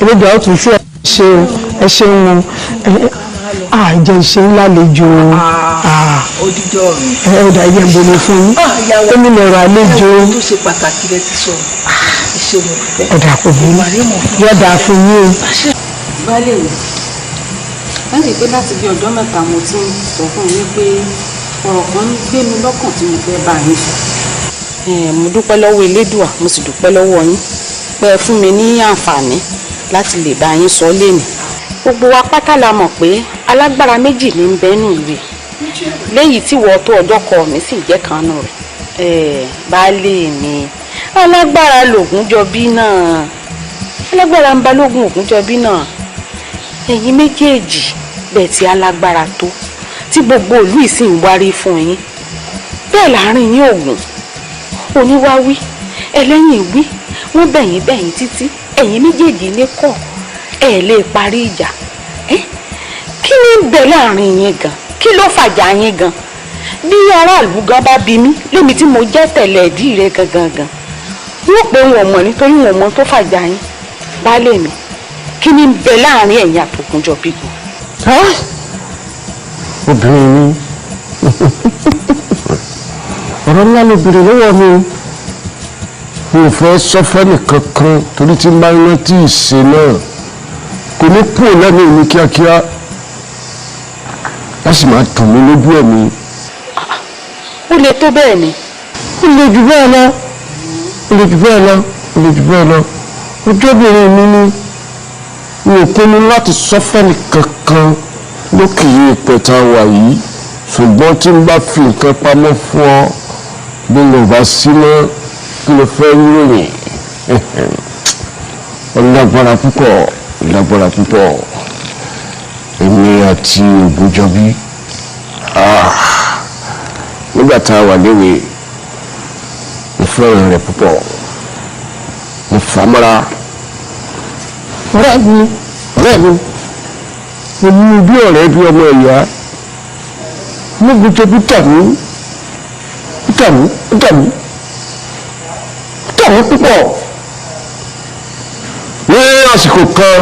elédè ọ̀tún sí ẹ ṣeun àìjẹ ìṣe ńlá lejò odijọ́ ọ̀run ọ̀dà ilé ìbomi fún yín ó ní lọ́rọ̀ àlejò tó ṣe pàtàkì rẹ ti sọ ìṣèlú ọ̀dà kò bí yọ̀dà fún yín o. baálé mi wọ́n sì pé láti bí ọjọ́ mẹ́ta mo ti ń sọ fún yín pé ọ̀rọ̀ kan ń gbé mi lọ́kàn tí mo fẹ́ bá yín sọ. mo dúpẹ́ lọ́wọ́ elédùà mo sì dúpẹ́ lọ́wọ́ yín pé ẹ fún mi ní àǹfààní láti lè bá yín sọ lénìí. gbogbo wa pátá la mọ̀ pé alágbára méjì ní ń bẹ́nu rẹ̀ léyìí tí wọ́n tó ọjọ́ kọ mi sì jẹ́ kanú rẹ̀. baálé mi alágbára lògúnjọbí náà alágbára ń balógun ògúnjọbí náà ẹ̀yin méjèèjì bẹ́ẹ̀ tí alágbára tó tí gbogbo ìlú ìsìn wárí fún yín bẹ́ẹ̀ láàrin yín ògùn oníwáwí ẹlẹ́yìn wí wọ́n bẹ̀yìn títí ẹ̀yin méjèèjì ní kọ̀ ẹ̀ lè parí ìjà kí ni ń bẹ láàrin yín gan kí ló fàjà yín gan bí aráàlú gan bá bí mí lémi tí mo jẹ́ tẹ̀lẹ̀ ẹ̀dí rẹ gangan wọ́n pé wọn mọ̀ nítorí wọn mọ̀ tó fàjà yín baálé mi kí ni ń bẹ láàrin ẹ̀yin àtòkùnjọbí gan. obìnrin mi ọ̀rọ̀ ńlá lóbìnrin lọ́wọ́ mi ò fẹ́ sọ́fẹ́ nìkan kan torí tí máa ń rántí ìṣe náà kò ní kúrò lẹ́nu mi kíákíá wọ́n sì máa dùn mí lójú ẹ̀mí. ó lè tó bẹ́ẹ̀ ni. ó lè jù bẹ́ẹ̀ lọ ó lè jù bẹ́ẹ̀ lọ ó lè jù bẹ́ẹ̀ lọ ojúbìnrin mi ni mi ò pinnu láti sọ́fẹ́ nìkan kan lókè ìpẹ̀ta wà yìí ṣùgbọ́n tí n bá fi nǹkan pamọ́ fún ọ bí mo bá sí mọ́ kí ló fẹ́ ròyìn ọlágbára púpọ̀ èmi àti Ògúnjọbí nígbà tá a wà léwe mo fẹ́ràn rẹ̀ púpọ̀ mo fà á mọ́ra ọ̀rẹ́ mi mo mú bí ọ̀rẹ́ bí ọmọ ìyá Ògúnjọbí dàmú púpọ̀ ní àsìkò kan.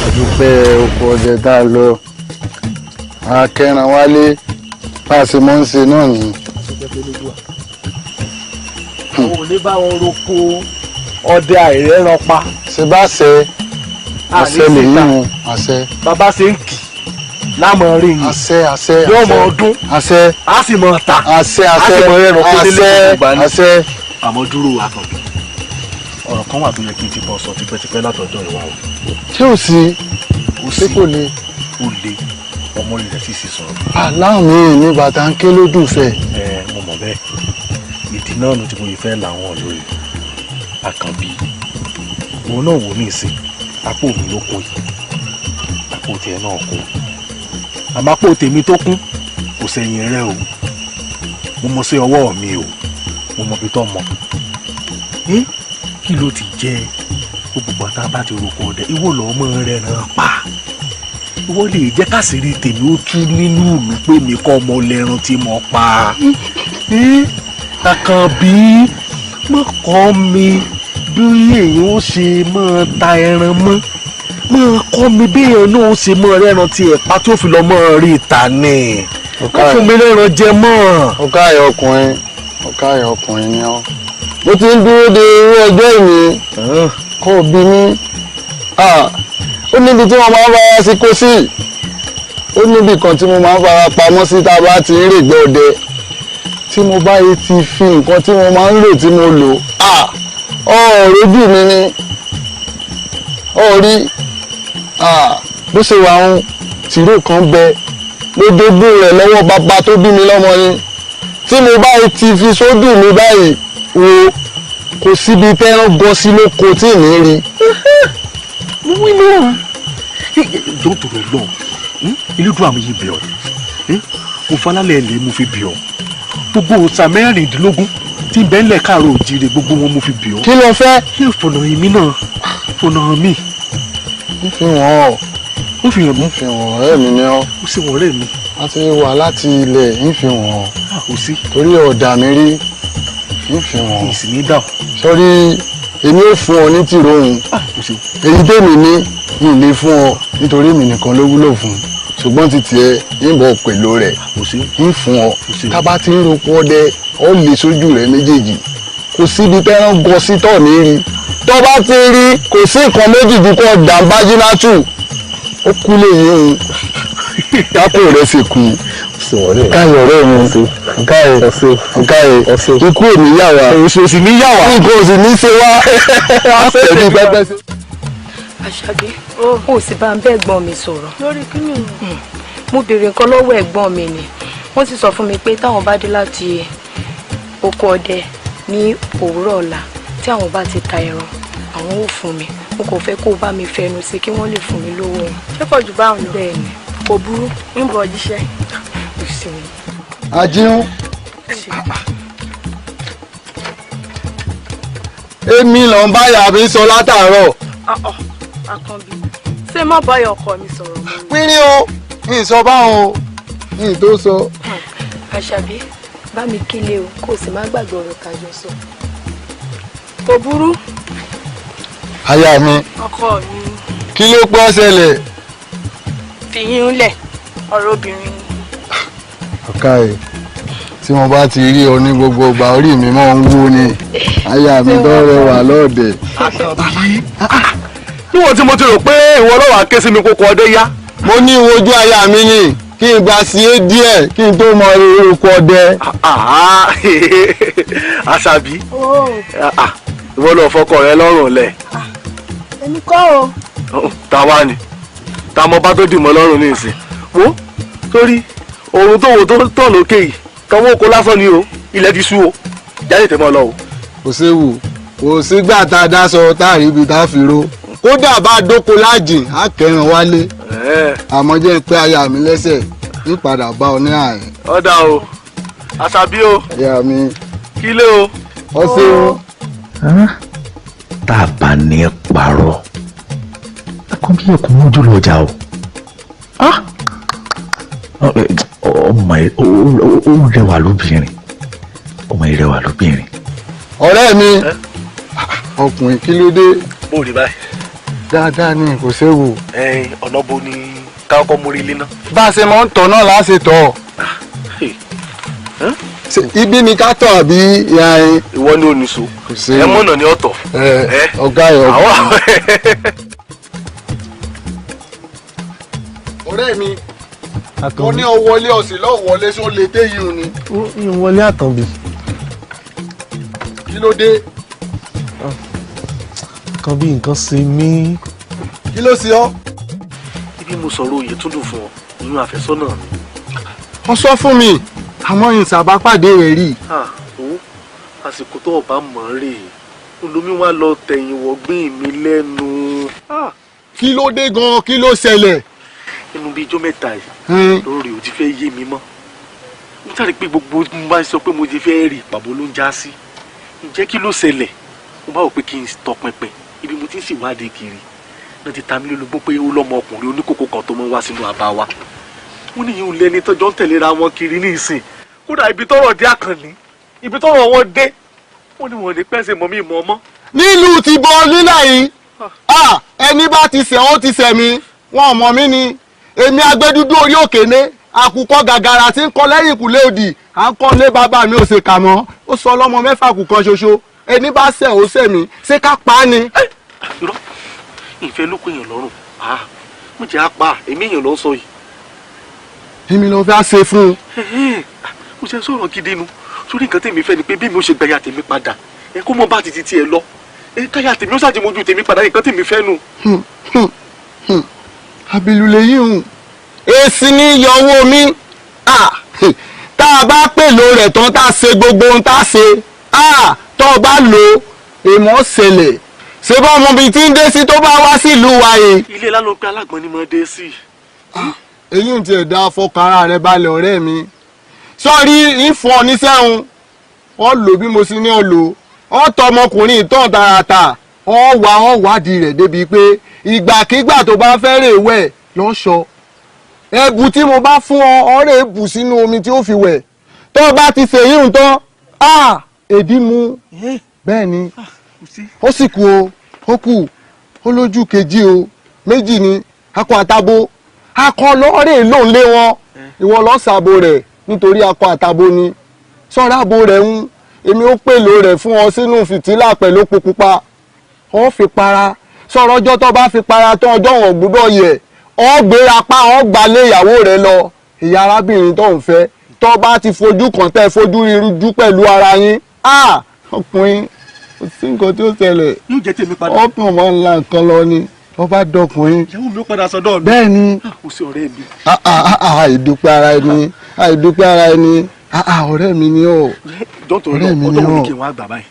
àdúpẹ́ oko ọdẹ tá a lọ akẹ́ran wálé bá a ṣe mọ́ ń ṣe náà nìyí. àwọn ò ní bá wọn roko ọdẹ àìrẹ́ran pa. ṣe bá ṣe àṣẹ lèyí wọn àṣẹ. bàbá ṣe ń kì lámọ̀ rí yìí àṣẹ yóò mọ ọdún àṣẹ á sì mọ ta àṣẹ á sì mọ ẹran tó délé gbogbo ní. àṣẹ. àmọ́ dúró Àkànbí ọ̀rọ̀ kan wà tó yẹ kí n ti bọ́ sọ tipẹ́tipẹ́ látọ̀dọ̀ ìwà o. ṣé ò sí ṣé kò le. ó le ọmọ rẹ̀ sì sì sọ̀rọ̀. aláàmì ní bàtà ń ké lódùn fẹ́. mo mọ̀ bẹ́ẹ̀ ìdí náà nu tí mo yìí fẹ́ làwọn olóyè Àkànbí òun náà wò ní ìsìn àpò mi ló kún yìí àpò tiẹ̀ náà kún àmọ́ àpò tèmi tó kún kò sẹ́yìn rẹ̀ o mo mọ̀ sí ọwọ́ mi o mo mọ̀ bí tó mọ̀ kí ló ti jẹ́ gbogbo bàtà bá ti roko ọdẹ ìwọ lọ́ọ́ mọ́ rẹ̀ náà pa ìwọ lè jẹ́ káṣírí tèmi ó tú nínú ìlú pé mi kọ́ ọmọ lẹ́run tí mo pa Àkànbí mọ́kọ́ mi bí èèyàn ó ṣe máa ta ẹran mọ́ kọ́ mi bí èèyàn náà ó ṣe máa rẹ́ran tí ẹ̀pá tó fi lọ́ mọ́ rí ìta ni wọ́n fún mi lẹ́ran jẹ mọ́. ọ̀ká ayọ̀ ọkùnrin ni ọ́ mo ti ń dúró de irú ọjọ́ ìní kó o bí mi ó níbi tí wọ́n máa ń fara sí kó sí ó níbi kan tí mo máa ń fara pamọ́ sí tá a bá ti ń règbẹ́ ọdẹ tí mo bá yìí ti fi nǹkan tí mo máa ń lò tí mo lò ọ̀rọ̀jú mi ni ọ̀rí bó ṣe wà ń tìró kan bẹ lójoojú rẹ̀ lọ́wọ́ bàbá tó bí mi lọ́mọ ni tí mo bá yìí ti fi sódù mi báyìí wo kò síbi tẹ́rán gọ́ sí lóko tí ì ní rí. mo wí náà jọ tó rẹ lọ ilé dùn àmì yìí bẹ̀ ọ́ mo falálẹ̀ lè mo fi bẹ̀ ọ́ gbogbo òòtà mẹ́rìndínlógún tí bẹ́ẹ̀lẹ̀ káàró òjìrè gbogbo wọn mo fi bẹ̀ ọ́. kí ló fẹ́. yóò fọ̀nà èmi náà fọ̀nà mi. ń fi wọ́n ọ́. ń fi hàn mí. ń fi wọ́n ọ̀rẹ́ mi ni ọ́. ó sì wọ́n ọ̀rẹ́ mi. a ti wà láti ilẹ̀ ń fi wọ́n ọ́. kò sí. torí ọ̀dà mi rí ń fi wọ́n. kì í sì ní dáhùn. sórí èmi ò fún ọ ní tìróhùn èyí tèmi ní ìlé fún ọ nítorí èmi nìkan ló wúlò fún ṣùgbọ́n ti tiẹ̀ yìnbọn pẹ̀lú rẹ̀ ń fún ọ tá bá ti ń roko ọdẹ ọ lè sójú rẹ méjèèjì kò síbi tẹ́rán gọ sí tọ̀ ní rí tó bá ti rí kò sí nǹkan méjì ju kọ́ dàmbájí látù ó kú lè yí òun kápò rẹ̀ sì kú káyọ̀ ọ̀rẹ́ mi káyọ̀ ikú èmi yà wá òṣèṣì ní yà wá nǹkan òsì ní ṣe wá àfẹ́bí pẹ́pẹ́ sí. Àṣàbí ó sì bá ń bẹ́ ẹ̀gbọ́n mi sọ̀rọ̀. lórí kíni Mo béèrè nǹkan lọ́wọ́ ẹ̀gbọ́n mi ni wọ́n sì sọ fún mi pé táwọn bá dé láti oko ọdẹ ní òwúrọ̀ ọ̀la tí àwọn bá ti ta ẹran àwọn ò fún mi mo kò fẹ́ kó bá mi fẹnu sí kí wọ́n lè fún mi lówó wọn. ṣé kò jù báwọn lọ Bẹ́ẹ̀ ni. kò burú ń bọ̀ jíṣẹ́. àjíhùn èmi lọ ń báyà mi sọ látàárọ̀. Àkànbí ṣé má báyọ̀ ọkọ mi sọ̀rọ̀ mọ́. pínrín o ní sọ báwọn o ní tó sọ. Àṣàbí bá mi kílé o kó o sì má gbàgbé ọ̀rọ̀ tàjọ sọ. kò burú aya mi ọkọ mi kí ló pọ́ ṣẹlẹ̀. fi yín lẹ̀ ọ̀rọ̀ obìnrin ni. ọ̀ka ẹ̀ tí mo bá ti rí ọ ní gbogbo ìgbà orí mi máa ń wú ni aya mi tó rẹwà lọ́ọ̀dẹ̀. Àkànbí níwọ̀n tí mo ti rò pé ìwọ lọ́wọ́ ké sí mi kókó ọdẹ yá. mo ní ìwojú aya mi ni kí n gba sí é díẹ̀ kí n tó mọ eré oko ọdẹ. Àṣàbí ìwọ lọ fọkọ rẹ lọ́rùn lẹ̀. èmi kọ́ o. Táwa ni tá mọ bá tó dì mọ́ lọ́rùn ní ìsìn wo sórí òun tó wò tó tàn lókè yìí tọwọ́ oko lásán ni o ilẹ̀ ti sú o jáde tẹ̀mọ́ lọ o. kò séwu kò sígbà tá a dáṣọ tá a rí ibi tá a fi ro kódà bá a dóko lájìn á kẹrin wálé àmọ́ jẹ́ pé aya mi lẹ́sẹ̀ ń padà bá ọ ní àárín. ọ̀dà o Àṣàbí o aya mi kílé o. ọ ṣeun. tá a bá ní parọ́ Àkànbí ẹ̀kún mójú lọ́jà o ọmọ ẹ ó rẹwà lóbìnrin ọmọ ẹ rẹwà lóbìnrin. ọ̀rẹ́ mi ọkùnrin kí ló dé. bó o rí báyìí. dáadáa ni kò séwu. ọ̀nà bo ni káwọ́kọ́ mórí ilé náà. bá a ṣe máa ń tọ̀ náà láṣẹ tọ̀. ibi ni ká tọ̀ àbí ìyá yín. ìwọ ni oníṣó ẹ mọ̀nà ni ọ̀tọ̀. ọ̀gá ẹ̀ ọ̀gá. ọ̀rẹ́ mi mo ní ọ wọlé ọ̀sìn lọ́ọ̀ wọlé só lè dé yìí ni. ìwọlé Àkànbí. kí ló dé. Àkànbí nǹkan ṣe mí. kí ló ṣe ọ́. ibi mo sọ̀rọ̀ òye tún dùn fún ọ nínú àfẹ́sọ́nà mi. wọ́n sọ fún mi àmọ́ ìsàbá pàdé rẹ̀ rí. àsìkò tó ọba mọ̀ ọ́n rè é olómi wa lọ tẹ̀yìn wọ̀gbìn mi lẹ́nu. kí ló dé gan-an kí ló ṣẹlẹ̀. inú bíi ijó mẹ́ta yìí lórí ò ti fẹ́ yé mi mọ́ mo sáré pé gbogbo mo bá sọ pé mo ti fẹ́ rí pàbó ló ń já sí ǹjẹ́ kí ló ṣẹlẹ̀ mo bá wò pé kí n tọpinpin ibi mo ti ń ṣèwádìí kiri náà ti ta mí lólobó pé ó lọ́mọ ọkùnrin oníkókó kan tó mọ́ wá sínú àbá wa wọ́n ní ìhun lẹ́ni tọ́jọ́ ń tẹ̀léra wọn kiri ní ìsìn kódà ibi tọ́rọ̀ dé Àkànní ibi tọ́rọ̀ wọn dé wọ́n ní wọn ní pẹ́sẹ̀ mọ́ mi mọ́ mọ́. nílùú ti bọ nílà yìí ẹni bá ti ṣẹ̀ ó ti ṣẹ̀ mi wọn ò mọ̀ mí ni èmi agbẹ́dúdú orí òkèné àkùkọ gàgàrà tí ń kọ lẹ́yìn ìkùlé òdì à ń kọ́ lé bàbá mi ò ṣe kà mọ́ ó sọ ọlọ́mọ mẹ́fà kù kan ṣoṣo ẹni bá ṣẹ̀ ó ṣẹ̀ mí ṣé ká pa á ni. irọ́ ìfẹ́ ló pé èèyàn lọ́rùn mo jẹ́ apá èmi èèyàn ló ń sọ yìí. èmi ló fẹ́ ṣe fún un. mo ṣe sọ̀rọ̀ gidi nu sórí nǹkan tèmi fẹ́ ni pé bí mi ò ṣe gbẹ̀yà tèmi padà ẹ kó mọ bá ti tiẹ̀ lọ káyà tèmi ó ṣàjẹmọ́jú tèmi padà nǹkan tèmi fẹ́ nu. abilule yìí hùn èsì ní yọ owó mi tá a bá pèlò rẹ̀ tán tá a ṣe gbogbo ohun tá a ṣe tó o bá lò èèmọ̀ ṣẹlẹ̀ ṣé bá ọmọ bíi tí ń dé sí tó bá wá sílùú wa yìí. ilé lánàá pé alágbọ̀n ni mo dé sí. èyí ń tiẹ̀ dá fọkàrà rẹ balẹ̀ ọ̀rẹ́ mi sọ́ọ́rí ìfọ̀ oníṣẹ́hun wọ́n lò bí mo sì ní ọ lò wọ́n tọ ọmọkùnrin ìtàn tààràtà wọ́n wádìí rẹ̀ débi pé ìgbàkigbà tó bá fẹ́ rè wẹ̀ lọ́ṣọ ẹ̀bù tí mo bá fún ọ ọ̀rẹ́ bù sínú omi tí ó fi wẹ̀ tó o bá ti fèyí ń tán èdí mu bẹ́ẹ̀ ni ó sì kú o ó kù ó lójú kejì o méjì ni akọ àtabo akọ lọ́ọ̀rẹ́ ló ń lé wọn ìwọ lọ́sàbò rẹ̀ nítorí akọ àtabo ni sọ́ra abo rẹ̀ ń èmi ó pèlò rẹ̀ fún ọ sínú fìtílà pẹ̀lú epo pupa ọ fi para sọ̀rọ̀ ọjọ́ tó bá fi para tán ọjọ́ wọn gbúdọ̀ yẹ ọ gbéra pa ọ gbalé ìyàwó rẹ̀ lọ ìyá arábìnrin tó ń fẹ́ tó bá ti fojú kàn tẹ́ fojú ríru pẹ̀lú ara yín ọkùnrin kò sí nǹkan tí ó ṣẹlẹ̀ yóò jẹ́ tèmi padà. ọkùnrin máa ń la nǹkan lọ ni wọ́n bá dọkùnrin. ìyàwó mi ó padà sọ́dọ̀ mi. bẹ́ẹ̀ ni kò sí ọ̀rẹ́ mi. àìdúpẹ́ ara ẹni àìdúpẹ́ ara ẹni ọ̀rẹ́ mi ni ó ọ̀rẹ́ mi ni ó kí n wá gbà báyìí.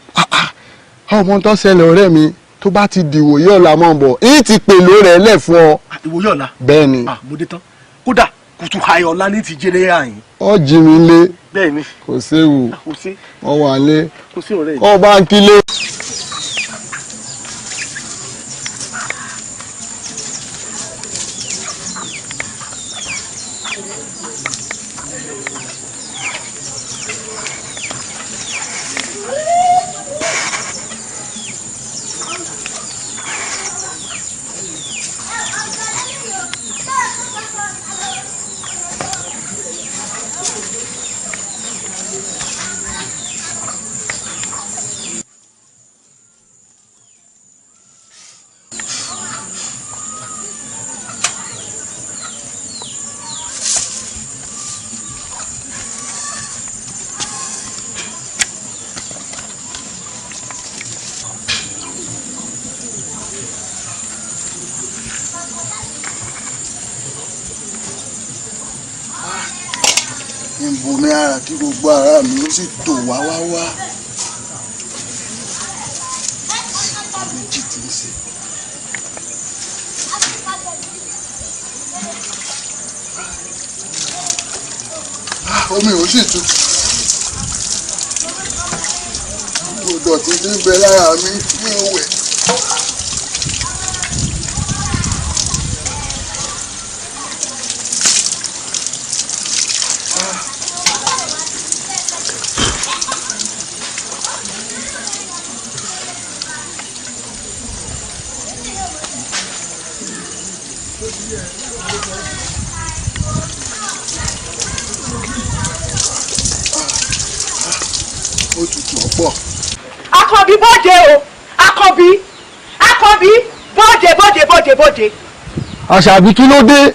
ọmọ tó ṣẹlẹ̀ ọ̀rẹ́ mi tó bá ti dìwòye ọ̀la mọ̀ bọ̀ yìí ti pèlò rẹ̀ lẹ̀ fún ọ. ìwòye ọ̀la. bẹ́ẹ̀ ni. mo dé tán kódà kùtù ayọ̀ ọ̀la ní ti jẹ́rẹ́ àyìn. ọ jí mi lé. bẹ́ẹ̀ ni. kò séwu ọ wà lé. kò sí ọ̀rẹ́ yìí. ọ bá ń kílé. bomi ara kí gbogbo ara mi ó sì tò wá wá wá. méjì tí ń ṣe. omi ò sì tutù. gbogbo dọ̀tí tí ń bẹ lára mi ní òwẹ̀. Àkànbí bóde o Àkànbí bóde. Àṣàbí kí ló dé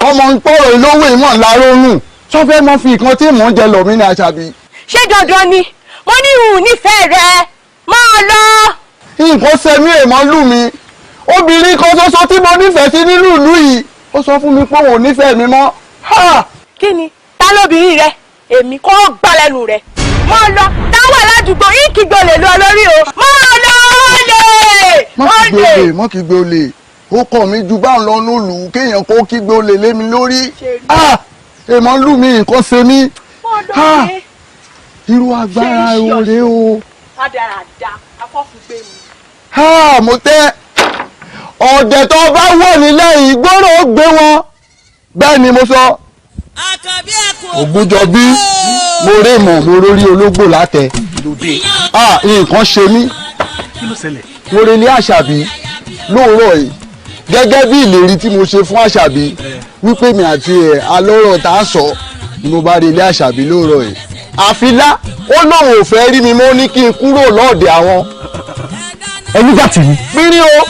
ọmọ ń pọ̀rọ̀ ìlówó ìmọ̀ ńlá ronú tó fẹ́ mọ́ fi nǹkan tí mò ń jẹ lọ mí ní Àṣàbí. ṣé dandan ni mo ní ìhùn nífẹ̀ẹ́ rẹ máa lọ. nǹkan sẹ́mi èèmọ̀ lù mí obìnrin kan ṣoṣo tí mo nífẹ̀ẹ́ sí nínú ìlú yìí ó sọ fún mi pé òun ò nífẹ̀ẹ́ mi mọ́. kí ni ta lóbìnrin rẹ èmi kò gbà lẹ́nu rẹ máa lọ táwọn aládùúgbò yìí kígbe olè lọ lórí o máa lọ olè. mọ́ kígbe olè ó kọ̀ mí ju báwọn lọ nílùú kéèyàn kó kígbe olè lé mi lórí. èèmọ̀ lù mí nǹkan ṣe mí irú agbára òde o. Adarada afọ́fúngbé mi. Mo tẹ́ ọ̀dẹ̀ tó bá wọ̀ nílẹ̀ ìgboro gbé wọn bẹ́ẹ̀ ni mo sọ. Ògbójọbí mo rí mọ̀ mo rórí ológbò látẹ̀. Nǹkan ṣe mí. Mo relé Àṣàbí lóòrọ̀ yìí gẹ́gẹ́ bí ìlérí tí mo ṣe fún Àṣàbí wípé mi àti ẹ̀ alọ́rọ̀ tá a sọ ni mo bá relé Àṣàbí lóòrọ̀ yìí. Àfilá ó lóun ò fẹ́ rí mi mọ́ ní kí n kúrò lọ́ọ̀dẹ̀ àwọn. ẹni gbàtì ni. pínrín o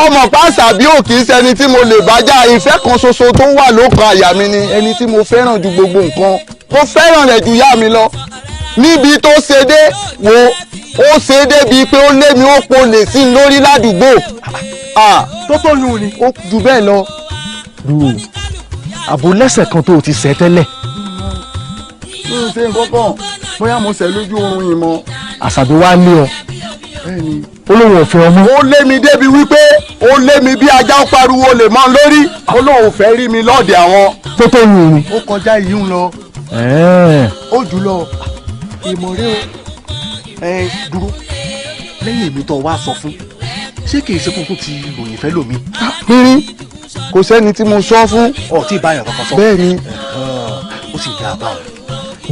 ọmọ Àṣàbí ò kì í ṣẹni tí mo lè bájá ìfẹ́ kan ṣoṣo tó wà lókàn àyà mi ni ẹni tí mo fẹ́ràn ju gbogbo nǹkan mo fẹ́ràn rẹ̀ ju ìyá mi lọ níbi tó ṣe dé wo ó ṣe débi pé ó lé mi ó polè sí i lórí ládùúgbò tó tó yún ni. ó ju bẹ́ẹ̀ lọ. dúró àbò lẹ́sẹ̀ kan tó o ti ṣẹ́ tẹ́lẹ̀. mi ò ṣe nǹkan kan bóyá mo ṣẹ̀ lójú oorun yìí mọ́. Àṣàbí wá lé ọ. bẹ́ẹ̀ni. ó lóun ò fẹ́ ọmọ. ó lé mi débi wípé ó lé mi bí ajá ó pariwo lè mọ́ lórí ó lóun ò fẹ́ rí mi lọ́ọ̀dẹ̀ àwọn. tó tó yún ni. ó kọjá ìyún lọ. ó jù lọ. ìmọ̀rẹ́ o. dúró lẹ́yìn èmi tó wá sọ fún ṣé kì í ṣe kókó ti ròyìn fẹ́ lómi. pínrín kò sẹ́ni tí mo sọ fún. ọtí ìbáyọ̀ kankan sọ. bẹ́ẹ̀ni. ó sì dá a bá wọn.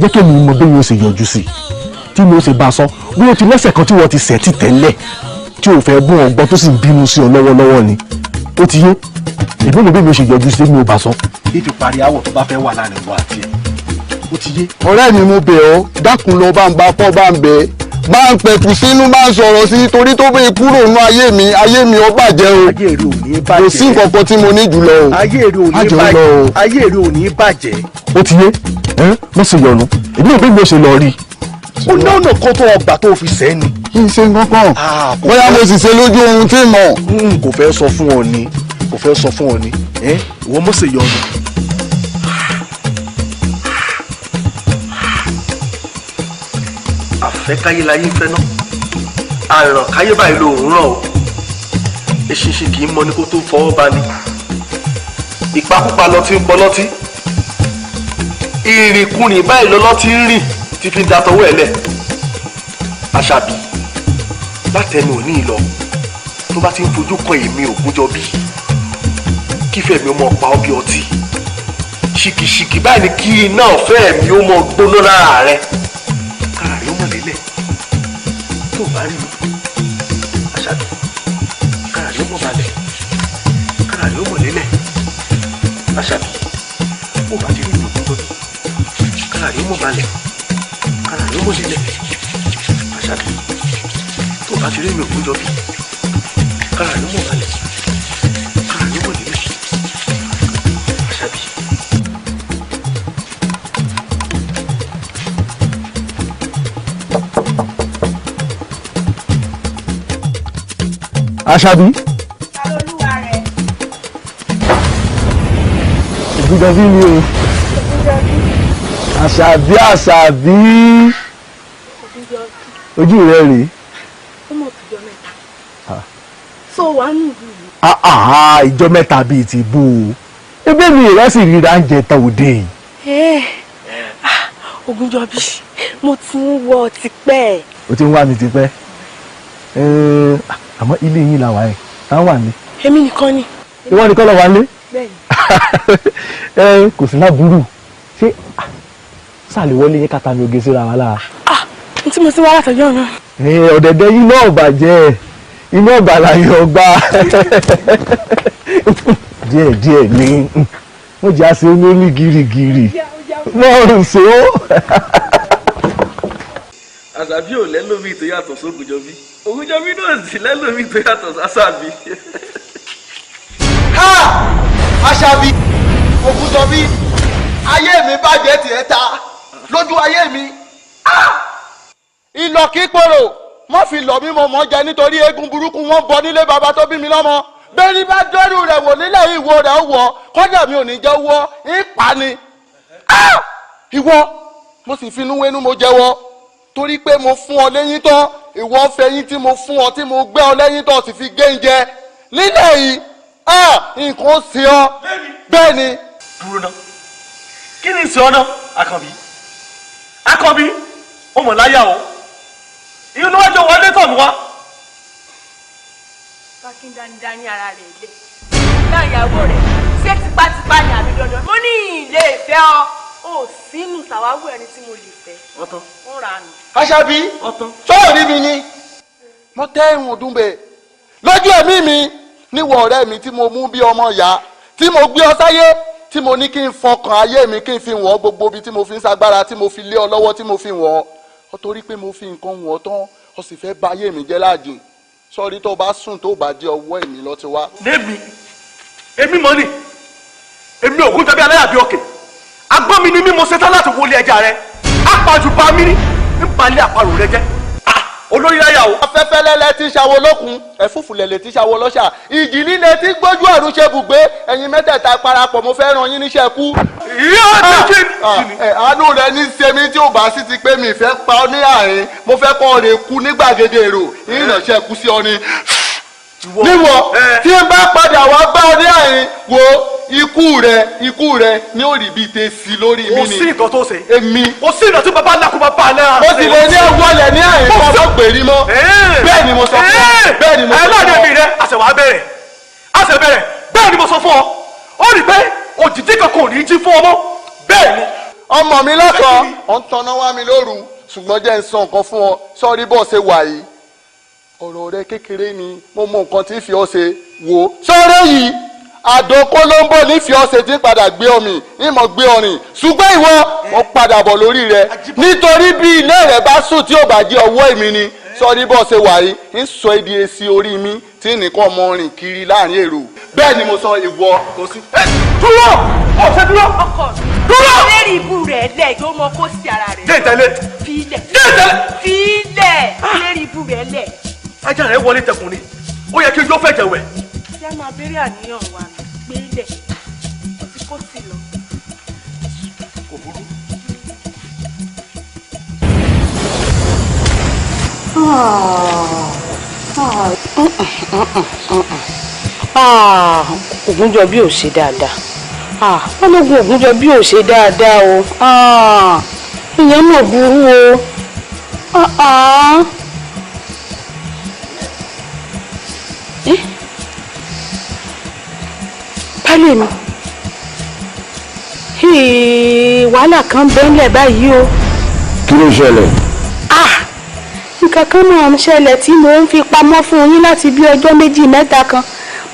jẹ́ kí èmi mọ bẹ́ẹ̀ yóò ṣe yọjú sí i tí mo ṣe bá a sọ bí o ti lẹ́sẹ̀ kan tí wọ́n ti sẹ̀ ti tẹ́lẹ̀ tí o fẹ́ bún ọgbọ́n tó sì ń bínú sí ọ lọ́wọ́lọ́wọ́ ni ó ti yé ìbí mi ò ṣe yọjú sí mi ò bá sọ. ifi parí àwọ̀ tó bá fẹ́ wà láàrin wa àti ẹ̀ ó ti yé. ọ̀rẹ́ mi mo bẹ̀ ọ́ dákun lọ bá ń bá fọ́ bá ń bẹ̀ bá ń pẹ̀tù sínú bá ń sọ̀rọ̀ sí torí tó bẹ́ẹ̀ kúrò nínú ayé mi ó bàjẹ́ o. ayé èrè ò ní bàjẹ́. kò sí nǹkan kan tí mo ní jùlọ o. ayé èrè ò ní bàjẹ́. ayé èrè ò ní bàjẹ́. ó ti yé mo sì yọnu ìbí mi ò ṣe lọ rí i ó náà nà kó tó ọgbà tó fi sẹ́ ni. kí n ṣe nǹkan kan bóyá mo sì ṣe lójú ohun tí mọ̀. kò fẹ́ sọ fún ọ ni kò fẹ́ sọ fún ọ ni ìwọ mọ̀ ṣe yọnu. àfẹ́káyé láyé ń fẹ́ náà àìràn káyé báyìí ló ń ràn ó eṣinṣin kì í mọ ní kó tó fọwọ́ bá ní ìpakúpa lọ ti ń pọ lọ́tí ìrìnkúrìn báyìí lọ́lọ́tí ń rìn ti fi da tọwọ́ ẹ̀ lẹ̀ Àṣàbí látẹnu òní ìlọ tó bá ti ń fojú kan èmi Ògúnjọbí kífẹ́ mi ó mọ pa ọ́ bí ọtí ṣìkìṣìkì báyìí ni kí iná ọ̀fẹ́ mi ó mọ gbóná lára rẹ kára rẹ ó mọ̀ lélẹ̀ tó bá rí mi Àṣàbí kára rẹ ó mọ̀ balẹ̀ kára rẹ ó mọ̀ lélẹ̀ Àṣàbí ó bá ti rí mi Ògúnjọbí kára rẹ ó mọ̀ balẹ̀ kára rẹ ó mọ̀ lélẹ̀ Àṣàbí tó bá ti rí mi Ògúnjọbí kára rẹ ó mọ̀ balẹ̀ kára rẹ ó mọ̀ lélẹ̀ Àṣàbí. Àṣàbí. Olúwa rẹ̀. Ògúnjọbí ni o. Àṣàbí Àṣàbí. Ojú rẹ rèé. ó mọ̀ tó jọ mẹ́ta. so wà á nù ìlú. ìjọ mẹ́ta bíi ti bú o. ebe mi ìrẹsì ríra ń jẹ tán òde yìí. Ògúnjọbí mo ti ń wọ tipẹ́. o ti ń wá mi tipẹ́. àmọ́ ilé yín la wà ẹ̀ táwọn wà ní. èmi nìkan ni. ìwọ nìkan lọ wà ní. bẹ́ẹ̀ni. kò sí láburú ṣé sàlẹ̀ wọlé yín kàtà mi oge síra wa lára. n tí mo ti wá látọjọ́ náà. ọ̀dẹ̀dẹ̀ yín náà bàjẹ́ iná ọ̀gbàlàyé ọgbà díẹ̀díẹ̀ ni wọ́n jẹ́ àṣẹ olórí gírígírí wọ́n so. Àṣàbí ò lẹ́lòmíì tó yàtọ̀ sógúnjọbí Ògúnjọbí náà sì lẹ́lòmíì tó yàtọ̀ sàṣàbí. Àṣàbí Ògúnjọbí ayé mi bàjẹ́ tiẹ̀ ta lójú ayé mi ìlọ kí pòrò wọ́n fi lọ mí mọ̀ jẹ nítorí eégún burúkú wọ́n bọ nílé bàbá tó bí mi lọ́mọ bẹ́ẹ̀ni bá dọ́rù rẹ̀ wò nílẹ̀ ìwo rẹ̀ wọ̀ kọ́dà mi ò ní jẹ́ wọ́ ìpa ni ìwọ mo sì finú wénú mo jẹ́wọ́ torí pé mo fún ọ lẹ́yìn tán ìwọ fẹ̀yìn tí mo fún ọ tí mo gbé ọ lẹ́yìn tán sì fi gé ń jẹ nílẹ̀ yìí nǹkan ó ṣe ọ bẹ́ẹ̀ ni. dúró ná kí ni ìṣe ọ náà Àkànbí ó mọ̀ láyà o ìyẹn ló wájú wọlé tọ̀ mí wá. Fákin dánidáni ara rẹ̀ lé náà ìyàwó rẹ̀ ṣé tipátipá ni àbí dandan mo ní ilé ìfẹ́ ọ sínú sàwáwù ẹni tí mo lè fẹ́ ó rà nù. Àṣàbí sọ̀rọ̀ rí mi ni mo tẹ́ ìwọ̀n dùn bẹ́ẹ̀ lójú ẹ̀mí mi níwọ̀ ọ̀rẹ́ mi tí mo mú bí ọmọ ìyá tí mo gbé ọ sáyé tí mo ní kí n fọkàn ayé mi kí n fi wọ́n gbogbo ibi tí mo fi ń sagbára tí mo fi lé ọ lọ́wọ́ tí mo fi wọ́n ọ torí pé mo fi nǹkan wọ́n tán ọ sì fẹ́ bà ayé mi jẹ́ láàjìn sọ́ọ́rí tó bá sùn tó bá dé ọwọ́ èmi lọ ti wá. débi èmi mọ̀ ni èmi Ògúnjọbí aláyàbí òkè agbọ́n mi ni mí mo ṣetán láti wọlé ẹja rẹ apàjù bá mi ní ń balẹ̀ àparò rẹ jẹ́ olórí láyà o. afẹ́fẹ́ lẹ́lẹ́ tí ṣàwọ lókun ẹ̀fúùfù lẹ̀lẹ̀ tí ṣàwọ lọ́ṣà ìjì líle tí gbójú ọ̀run ṣe bùgbé ẹ̀yin mẹ́tẹ̀ẹ̀ta parapọ̀ mo fẹ́ ràn yín níṣẹ́ kú. yóò ti kí ni. àánú rẹ ní sẹ́mi tí ò bá sì ti pé mi fẹ́ pa ọ ní àárín mo fẹ́ kọ́ ọ rè kú ní gbàgede èrò ìrìnàṣẹ́ kú sí ọ ni. níwọ̀ tí n bá padà wá bá ọ ní àárín wo ikú rẹ ní òrì bíi te sí lórí mi ni. o sí nǹkan tó ṣe. èmi. o sí nǹkan tó bàbá ńlá kó bá bá a náà. mo sì lè ní ẹwọlẹ ní àárín kọ́ ọmọ gbèrí mọ́. bẹ́ẹ̀ ni mo sọ fún ọ. bẹ́ẹ̀ ni mo sọ fún ọ. ẹlọ́dẹ mi rẹ àṣẹwà bẹ̀rẹ̀ bẹ́ẹ̀ ni mo sọ fún ọ. ó rí pé òjijì kankan ò ní jí fún ọmọ bẹ́ẹ̀ ni. ọmọ mi lọ́sọ̀ọ́ ọ̀ ń tanná wá mi lóru ṣùgbọ́n jẹ́ ń sọ nǹkan fún ọ sọ́rí bọ́ ṣe wà yìí ọ̀rọ̀ rẹ kékeré ni mo mọ nǹkan tí fi ọ ṣe wò sọ́rẹ́ yìí àdó kólóńbó ní fi ọ ṣe tí padà gbé ọmì ìmọ̀ gbé ọrìn ṣùgbọ́n ìwọ mo padà bọ̀ lórí rẹ nítorí bí ilé rẹ bá sùn tí ò bá jẹ́ ọwọ́ èmi ni sọ́rí bọ́ ṣe wà yìí ń sọ èdè èsì orí mi tí nìkan mọ rìn kiri láàrin èrò bẹ́ẹ̀ ni mo sọ ìwọ kò sí. dúró ọ̀sẹ̀ dúró dúró. lérí ibú rẹ̀ lẹ̀ yóò mọ kó sí ara rẹ̀. dé ìtẹ̀lé. filẹ̀ dé ìtẹ̀lé. filẹ̀ lérí ibú rẹ̀ lẹ̀. ajá rẹ̀ wọlé tẹkùn ni ó yẹ kí n jó fẹ́ jẹ̀wẹ̀. ṣé a máa bẹ̀rẹ̀ àníyàn wa gbé lẹ̀ ó ti kó sí lọ. kò burú. Ògúnjọbí ò ṣe dáadáa ọlọ́gun Ògúnjọbí ò ṣe dáadáa o ìyẹn mọ̀ burú o pálí mi wàhálà kan bẹ́ńlẹ̀ báyìí o. kí ló ṣẹlẹ̀. nǹkan kan náà ń ṣẹlẹ̀ tí mo ń fi pamọ́ fún yín láti bí ọjọ́ méjì mẹ́ta kan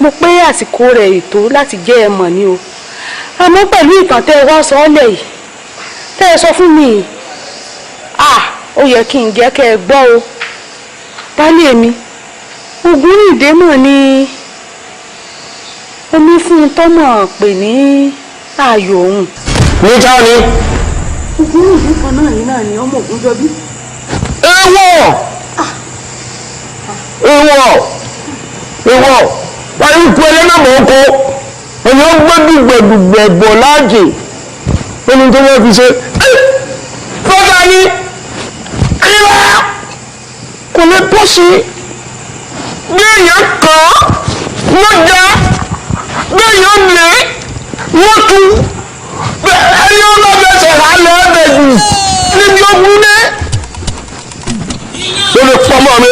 mo pé àsìkò rẹ̀ ètò láti jẹ́ ẹ mọ̀ ni o àmọ́ pẹ̀lú ìtàn tẹ́ ẹ wá sọ ọ́ lẹ̀ yìí tẹ́ ẹ sọ fún mi ó yẹ kí n jẹ́ kẹ́ ẹ gbọ́ o pálí mi Ògúnrìndé mọ̀ ni omi fún un tọ́mọ̀ pè ní ààyò òun. níta ni. Ògúnrìndé kan náà ni ọmọ Ògúnjọbí. ewọ wáyé kú ẹlẹ́nàmọ́ oko ẹni ó gbé dùgbẹ̀dùgbẹ̀ bọ̀ láàjì ẹni tó wọ́n fi ṣe fọ́gà ní kíra kò lè pọ̀ sí bí èèyàn kàn wọ́n já bí èèyàn lè wọ́n tu ẹni ó lọ bẹ̀sẹ̀ hálẹ̀ ẹ̀bẹ̀ jù níbi ogun ní o lè pọ̀ mọ́ mi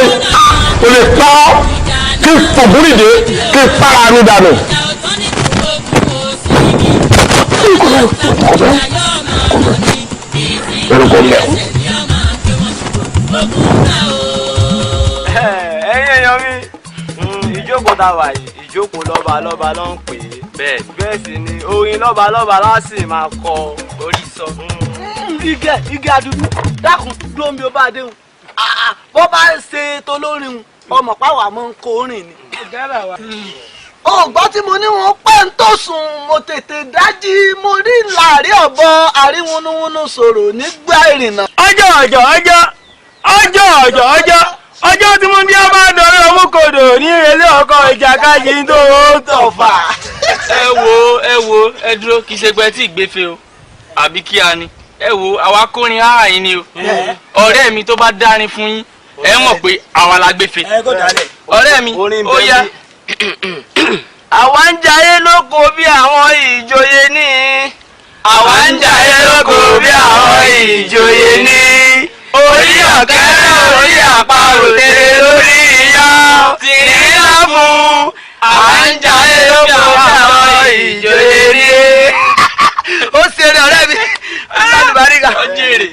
o lè pa ọ́ kí Ògúnrìndé kí para mi dànù. ẹ̀yin èèyàn mi ìjókòó tá a wà yìí ìjókòó lọ́ba ló ń pè é bẹ́ẹ̀ sì ni orin lọ́ba láti máa kọ orí sọ. igi àdúgbò dákun dúró mi ó bá déhùn bó bá ṣe tó lórin ọmọ páwà mọ́ ń kó rìn ni. ọgbọ́n tí mo ní wọn pẹ́ ń tó sùn mo tètè dájí mo rí làárí ọ̀bọ àríwúnúwúnú sọ̀rọ̀ nígbà ìrìnà. ọjọ́ tí mo ní a máa dọ̀rọ̀ ọmúkodò ní ìrẹ̀lẹ̀ ọkọ̀ ìjàkadì tó tọ̀fà. ẹ wo ẹ dúró kì í ṣe pé tí ìgbéfe o àbí kí a ní ẹ wo àwa kórin ara yín ni o ọ̀rẹ́ mi tó bá dárin fún yín ẹ mọ̀ pé àwa la gbéfe ọ̀rẹ́ mi ó yá. àwa ń jayé lóko bí àwọn ìjòyè ní. àwa ń jayé lóko bí àwọn ìjòyè ní. orí ọ̀kẹ́rẹ́ orí àparò tèrè lórí iyán tí ní ńlá fún. àwa ń jayé lóko bí àwọn ìjòyè ní. ó ṣeré ọ̀rẹ́ mi alálùbáríkà. ó jèrè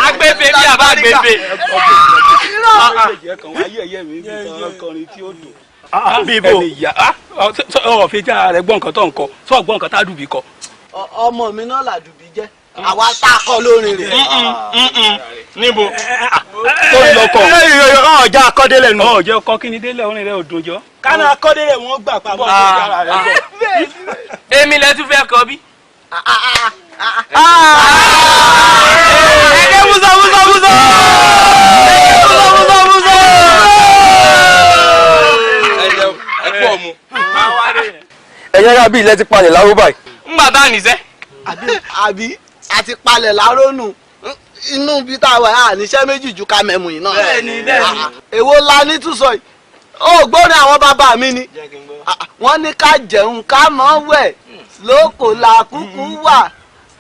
agbẹ́fẹ́ bí àbá gbẹ́fẹ́. bíbó ọ̀fíjà rẹ̀ gbọ́ nǹkan tó ń kọ sọ gbọ́ nǹkan tá a dùbí kọ. ọmọ mi náà làdùbí jẹ́ àwa tá a kọ lórin rẹ̀. níbo tó ń lọkọ. ọjà akọ́délẹ̀ nù. ọjà ọkọ kí ni délẹ̀ orin rẹ̀ ò dùn jọ. kánà akọ́délẹ̀ wọn gbà pa bọ́ ọ̀gá rẹ̀ gbọ́. èmi lẹ tún fẹ́ kọ bí. ẹ̀kẹ́ musa. ẹ̀yẹ́ rà bí ilẹ̀ ti palẹ̀ láró báyìí. ńgbà tá à níṣẹ́. àbí àti palẹ̀ láró nù inú bí tá a wà á níṣẹ́ méjì ju ká mẹ́mu yìí náà. bẹ́ẹ̀ni. èwo la ní túsọ yìí ó gbórin àwọn bàbá mi ni wọ́n ní ká jẹun ká mọ́ wẹ̀ lóko la kúkú wà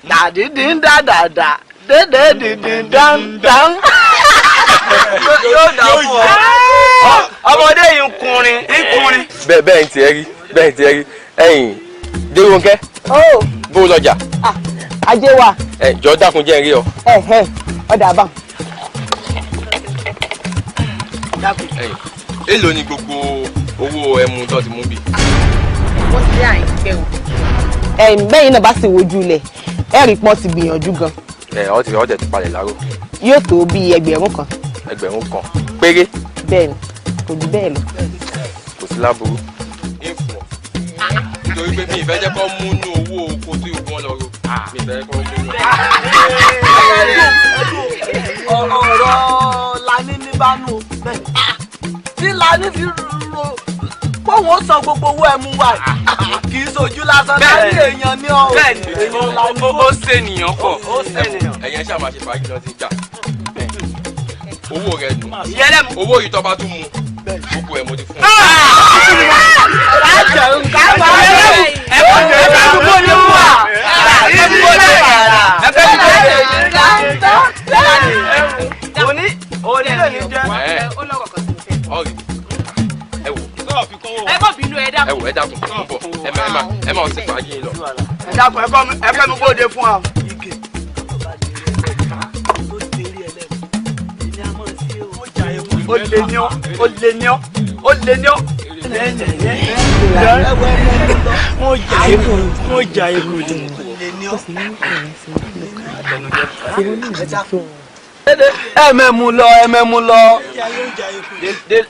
dàdídín dàdàdà dédédídín dáńdán. yóò dà fún ọ ọmọdé yìí ń kunrin. bẹ́ẹ̀ ń tiẹ̀ rí ẹ̀yìn Dérónkẹ́ bó lọ́jà. ajé wa. jọ dákun jẹ́ rí ọ. ọ̀dà bá èló ni gbogbo owó ẹmu tó ti mú bí. wọ́n ti rí àyìnkẹ́ o. bẹ́yìn náà bá sì wojú ilẹ̀ ẹ̀rì pọ́n ti gbìyànjú gan. ọ̀dẹ̀ ti palẹ̀ láró. yóò tó bí ẹgbẹ̀rún kan. ẹgbẹ̀rún kan péré. bẹ́ẹ̀ni kò jù bẹ́ẹ̀ lọ. kò sí láburú. ìfọ̀ nítorí pé mi ìfẹ́ jẹ́ kó mú inú owó oko tó ìwú wọn lọ ro mi ìfẹ́ kó mú inú. ọ̀rọ̀ Lani ní bánú tí Lani fi ro pọ́wọ́n ó san gbogbo owó ẹmu wa kì í sojú lásán láti èèyàn ní ọ̀hún. èèyàn Lani ó ṣènìyàn pọ̀ ẹ̀yẹn ṣáà máa ṣe fàájì lọ sí ìjà owó rẹ̀ nù owó yìí tó bá tún mu gbogbo ẹ̀ mo ti fún un. ẹ dákun bọ̀ ẹ máa ṣe fàájì yín lọ. ẹ dákun ẹ fẹ́ mi bóde fún wa. ó lé ní ọ́ mo jà eku ẹmẹmu lọ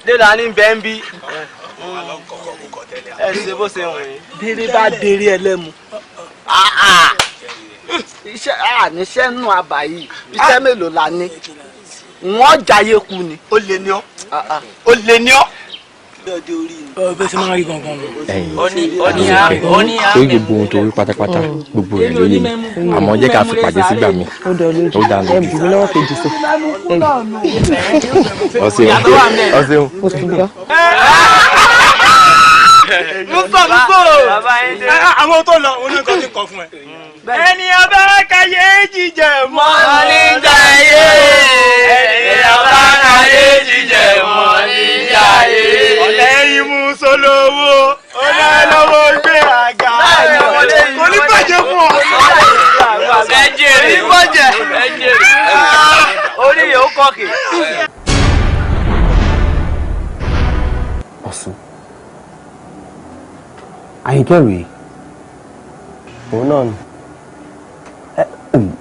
dédà ní bẹ́ẹ̀ ń bí ẹ ṣe bó ṣe wọ̀nyí. dèrè bá dèrè ẹlẹ́mu. iṣẹ́ nù àbá yìí iṣẹ́ mélòó la ní wọ́n jayé ku ni. ó lé ní ọ́. bẹ́ẹ̀ sẹ́ máa rí gangan lọ. torí gbogbo ohun tó rí pátápátá gbogbo rẹ̀ ló yé mi àmọ́ jẹ́ ká fi pàdé sígbà mi. ó dá lójú. bùbí lọ́wọ́ kejì sí. ọ̀sẹ̀. lùsọ̀ àwọn tó lọ òun ní nǹkan tí ń kọ fún ẹ. ẹni ọba kàyé jíjẹ mọ́ ní jayé ẹni ọba kàyé jíjẹ mọ́ ní jayé. ọ̀lẹ́yìn mú sólówó ọlọ́wọ́ gbé àga kò ní bàjẹ́ fún ọ. ẹjẹrì bọ́jẹ̀ orí yóò kọ́kì. Ọ̀ṣun Àyìnkẹ́ rèé òun náà ni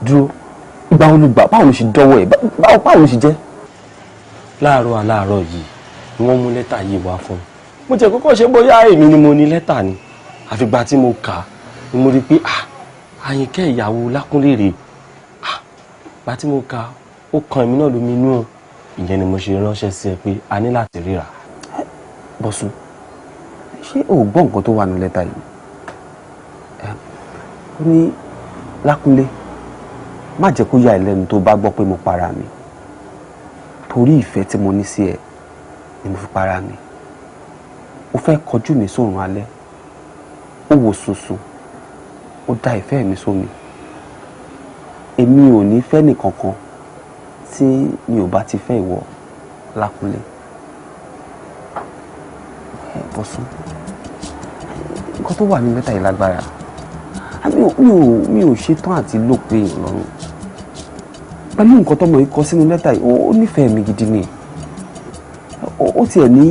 dúró ìgbà wo ló gbà báwo ló ṣe dọ́wọ́ ẹ̀ báwo ló ṣe jẹ́. láàárọ̀ aláàárọ̀ yìí ni wọ́n mú lẹ́tà yìí wá fún mi mo jẹ́ kọ́kọ́ ṣe bóyá èmi ni mo ní lẹ́tà ni àfìgbà tí mo kà á ni mo rí pé Àyìnkẹ́ ìyàwó Lákúnlé rèé gbà tí mo kà á ó kan èmi náà lómi inú ìyẹn ni mo ṣe ránṣẹ́ sí ẹ pé a ní láti ríra. Bọ́sún ṣé o gbọ́ nǹkan tó wà ní lẹ́tà yìí? ó ní Lákúnlé má jẹ́ kó yà ẹ́ lẹ́nu tó bá gbọ́ pé mo para mi torí ìfẹ́ tí mo ní sí ẹ ni mo fi para mi. ó fẹ́ kọjú mi sórun alẹ́ ó wò sùnsùn ó dá ìfẹ́ mi sómi. èmi ò ní fẹ́ nìkankan tí mi ò bá ti fẹ́ ìwọ Lákúnlé. Bọ́sún nǹkan tó wà ní lẹ́tà yìí lágbára mi ò ṣetán àti lópin ìlọrun pẹ̀lú nǹkan tọ́mọ yìí kọ sínú lẹ́tà yìí ó nífẹ̀ẹ́ mi gidi ni ó tiẹ̀ ní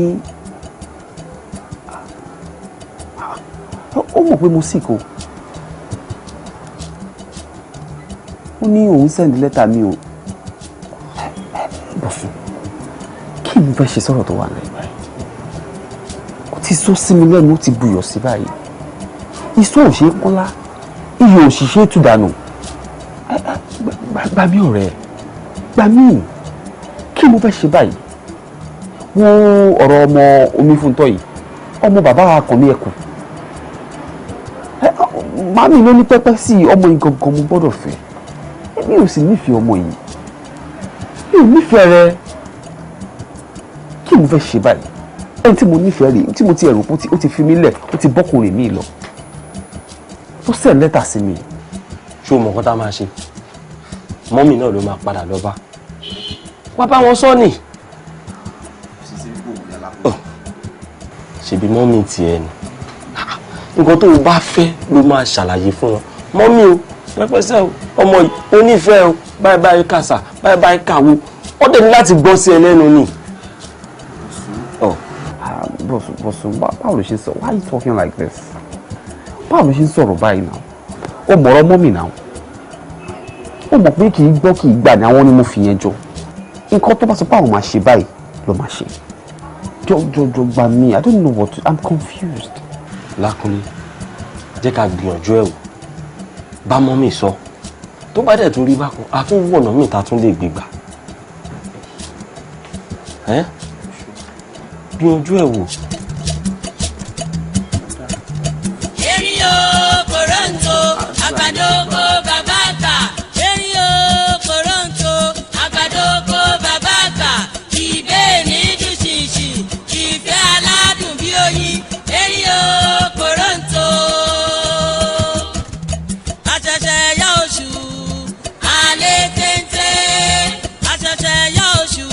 ó mọ̀ pé mo sick o ó ní òun sẹ́ndí lẹ́tà mi o. Bọ́sún kí ni mo fẹ́ ṣe sọ̀rọ̀ tó wà lẹ́yìn báyìí ó ti sọ sí mi lẹ́nu ó ti buyọ̀ sí báyìí iṣu ò ṣe é kọ́lá iyọ̀ òṣìṣẹ́ tù dànù. Gbà mí ọ̀rẹ́ gbà mí kí mo fẹ́ ṣe báyìí wo ọ̀rọ̀ ọmọ Omífúntọ́ yìí ọmọ bàbá Àkànní ẹkùn màmí ló ní pẹ́pẹ́ sí ọmọ yìí gangan mo gbọ́dọ̀ fẹ́ mi ò sì nífẹ̀ẹ́ ọmọ yìí mi ò nífẹ̀ẹ́ rẹ kí mo fẹ́ ṣe báyìí ẹni tí mo nífẹ̀ẹ́ rè tí mo ti ẹ̀rù ó ti fi mí lẹ̀ ó ti bọ́kùnrin mi lọ ó sẹ̀ lẹ́tà sí mi. ṣé o mọ̀ nǹkan tá a máa ṣe mọ́mì náà ló máa padà lọ bá wá bá wọn sọ ni ṣebí mọ́mì tiẹ̀ ni nǹkan tó o bá fẹ́ ló máa ṣàlàyé fún wọn mọ́mì o pẹ́pẹ́sẹ́ o ọmọ onífẹ́ o báyìí báyìí kàṣà báyìí báyìí kàwó wọ́n dẹ̀ ní láti gbọ́ sí ẹ lẹ́nu ni báwo ló ṣe sọ? Why are you talking like this? Báwo ló ṣe ń sọ̀rọ̀ báyìí náà? Ó mọ̀rọ̀ mọ́ mi náà. Ó mọ̀ pé kì í gbọ́ kì í gbà ní àwọn ni mo fi yẹn jọ. Nǹkan tó bá sọ pé àwọn máa ṣe báyìí ló máa ṣe. Jọjọjọ gbà mí, I don't know what to, I'm confused. Lákúnlé, jẹ́ ká gbìyànjú ẹ̀ wò. Bá mọ́mì sọ. Tó bá dẹ̀ tún rí bákan, a tún wọ̀nà míì ta tún lè gbégbà. Gbìyànjú ẹ̀ wò. Erio Toronto, Agbadoko Babaka. Erio Toronto, Agbadoko Babaka. Ìbẹ́ ní dùsìsì, ìfẹ́ aládùn bí oyin. Erio Toronto. Àṣẹ̀ṣẹ̀ yá oṣù, alẹ́ téńté. Àṣẹ̀ṣẹ̀ yá oṣù,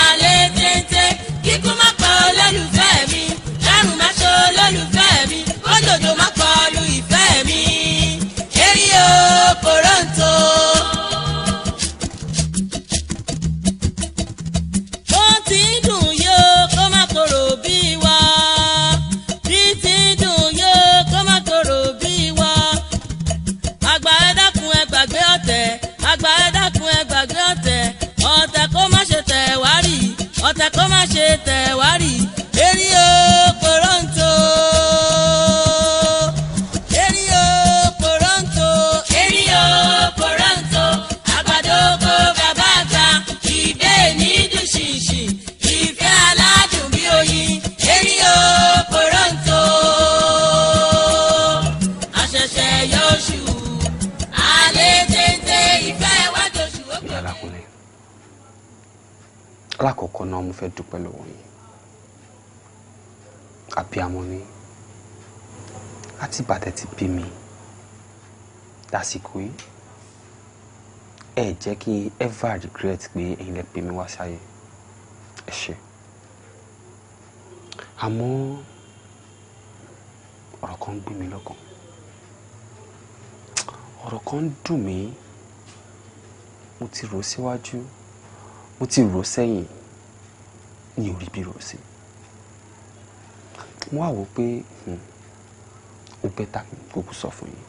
alẹ́ téńté. Kíkú má pa olólùfẹ́ mi, lẹ́rù má ṣe olólùfẹ́ mi, òjòjò má kọlu ìfẹ́ mi. Erio Toronto. Bó ti ń dùn yó kó má korò bí wa. Bí ti ń dùn yó kó má korò bí wa. Àgbà ẹ dákun ẹ gbàgbé ọ̀tẹ̀, àgbà ẹ dákun ẹ gbàgbé ọ̀tẹ̀. Ọ̀tẹ̀ kó má ṣe tẹ̀ wá rì, ọ̀tẹ̀ kó má ṣe tẹ̀ wá rì. Erio Toronto. Erio Toronto. Erio Toronto. Àgbàdoko Babaka. Ìbẹ́ ní dùsìsì, ìfẹ́ aládùn bí oyin. Erio Toronto. Àṣẹ̀ṣẹ̀ yọ̀ṣù, alẹ́ téńté, ìfẹ́ wá jọ̀ṣù. Ìyá Lákúnlé, alákọ̀ọ́kọ́ náà mo fẹ́ dúpẹ́ lọ́wọ́ yín. Abiyamọ ni láti bàtẹ́ ti bí mi lásìkò yìí. Ẹ jẹ́ kí n ever regret pé ẹ̀yin lẹ bí mi wá sáyé. Ẹ ṣé. Àmọ́ ọ̀rọ̀ kan ń gbé mi lọ́kàn. Ọ̀rọ̀ kan ń dùn mí. Mo ti rò síwájú, mo ti rò sẹ́yìn, ní orí bí rò sí. Mo wá wò pé ó bẹ́tà kókó sọ fún yín.